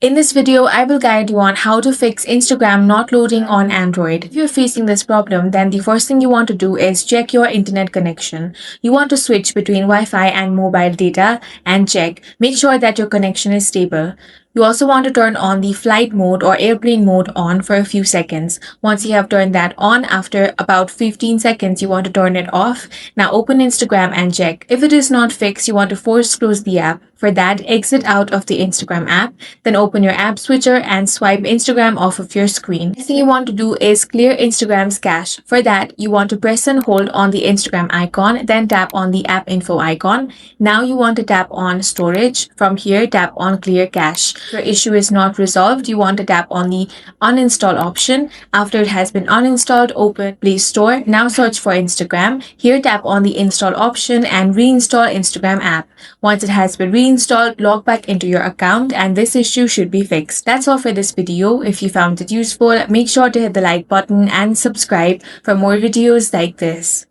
In this video, I will guide you on how to fix Instagram not loading on Android. If you're facing this problem, then the first thing you want to do is check your internet connection. You want to switch between Wi-Fi and mobile data and check. Make sure that your connection is stable. You also want to turn on the flight mode or airplane mode on for a few seconds. Once you have turned that on, after about 15 seconds, you want to turn it off. Now open Instagram and check. If it is not fixed, you want to force close the app. For that, exit out of the Instagram app, then open your app switcher and swipe Instagram off of your screen. Next thing you want to do is clear Instagram's cache. For that, you want to press and hold on the Instagram icon, then tap on the app info icon. Now you want to tap on storage. From here, tap on clear cache. If your issue is not resolved, you want to tap on the uninstall option. After it has been uninstalled, open Play Store. Now search for Instagram. Here, tap on the install option and reinstall Instagram app. Once it has been reinstalled, log back into your account and this issue should be fixed. That's all for this video. If you found it useful, make sure to hit the like button and subscribe for more videos like this.